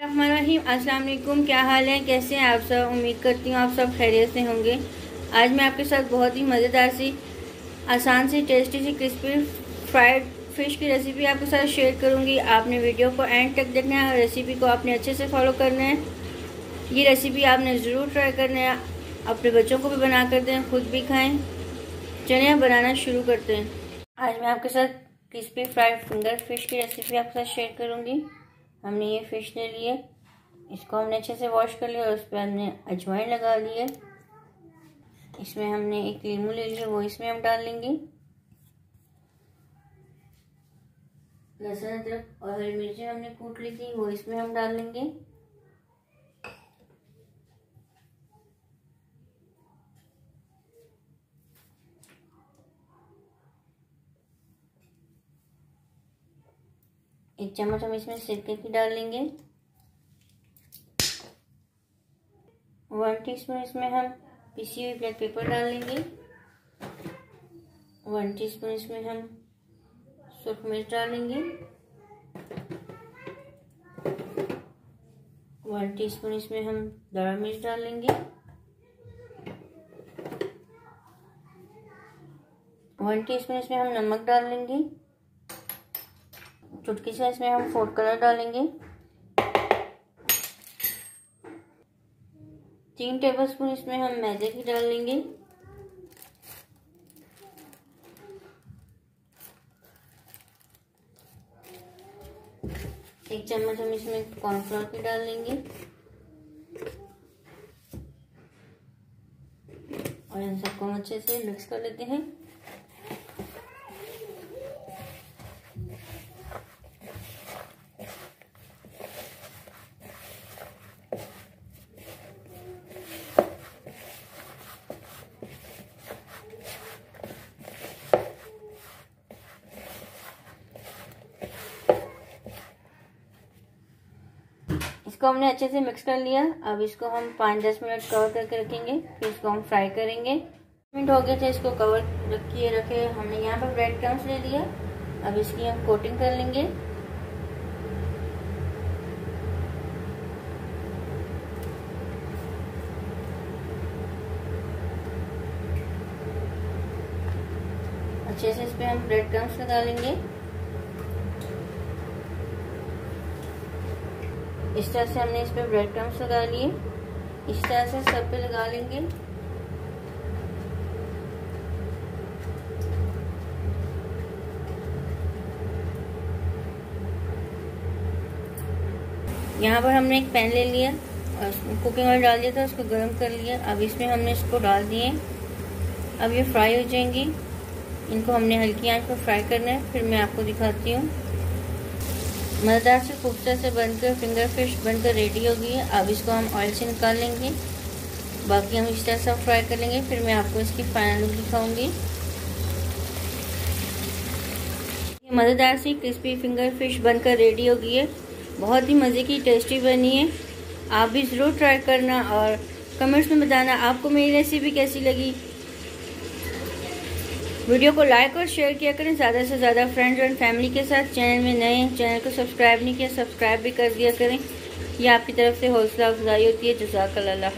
अस्सलाम वालेकुम। क्या हाल है, कैसे हैं आप सब? उम्मीद करती हूँ आप सब खैरियत से होंगे। आज मैं आपके साथ बहुत ही मज़ेदार सी, आसान सी, टेस्टी सी, क्रिस्पी फ्राइड फ़िश की रेसिपी आपके साथ शेयर करूँगी। आपने वीडियो को एंड तक देखना है और रेसिपी को आपने अच्छे से फॉलो करना है। ये रेसिपी आपने ज़रूर ट्राई करना है, अपने बच्चों को भी बना कर दें, खुद भी खाएँ। चलिए बनाना शुरू करते हैं। आज मैं आपके साथ क्रिस्पी फ्राइड फिंगर फ़िश की रेसिपी आपके साथ शेयर करूँगी। हमने ये फ़िश ले लिए, इसको हमने अच्छे से वॉश कर लिया और उस पर हमने अजवाइन लगा ली है। इसमें हमने एक लीमू ले लिया, वो इसमें हम डाल लेंगे। लहसुन अदरक और हरी मिर्ची हमने कूट ली थी, वो इसमें हम डाल लेंगे। एक चम्मच हम इसमें सिरके की डाल लेंगे। 1 टीस्पून इसमें हम पिसी हुई ब्लैक पेपर डाल लेंगे। 1 टीस्पून इसमें हम सूख मिर्च डालेंगे। 1 टीस्पून इसमें हम दाढ़ा मिर्च डालेंगे। 1 टीस्पून इसमें हम नमक डाल लेंगे। चुटकी से इसमें हम फूड कलर डालेंगे। 3 टेबलस्पून इसमें हम मैदे की डाल लेंगे। एक चम्मच हम इसमें कॉर्नफ्लोर की डाल लेंगे और इन सबको हम अच्छे से मिक्स कर लेते हैं। इसको हमने अच्छे से मिक्स कर लिया। अब इसको हम 5-10 मिनट कवर करके रखेंगे, फिर इसको हम फ्राई करेंगे। मिनट हो गए थे, इसको कवर रखे। हमने यहाँ पर ब्रेड क्रम्स ले लिया। अब इसकी हम कोटिंग कर लेंगे। अच्छे से इस पे हम ब्रेड क्रम्स लगा लेंगे। इस तरह से हमने इस पे ब्रेड क्रम्स लगा लिए। इस तरह से सब पे लगा लेंगे। यहाँ पर हमने एक पैन ले लिया और कुकिंग ऑयल डाल दिया था, उसको गर्म कर लिया। अब इसमें हमने इसको डाल दिए। अब ये फ्राई हो जाएंगी। इनको हमने हल्की आंच पर फ्राई करना है, फिर मैं आपको दिखाती हूँ। मज़ेदार से खूबसूरत से बनकर फिंगर फिश बनकर रेडी हो गई है। अब इसको हम ऑयल से निकाल लेंगे। बाकी हम इस तरह से फ्राई कर लेंगे, फिर मैं आपको इसकी फाइनल लुक दिखाऊंगी। ये मज़ेदार सी क्रिस्पी फिंगर फिश बनकर रेडी हो गई है। बहुत ही मज़े की टेस्टी बनी है। आप भी ज़रूर ट्राई करना और कमेंट्स में बताना आपको मेरी रेसिपी कैसी लगी। वीडियो को लाइक और शेयर किया करें ज़्यादा से ज़्यादा फ्रेंड्स एंड फैमिली के साथ। चैनल में नए हैं, चैनल को सब्सक्राइब नहीं किया, सब्सक्राइब भी कर दिया करें। ये आपकी तरफ से हौसला अफजाई होती है। जज़ाकल्लाह।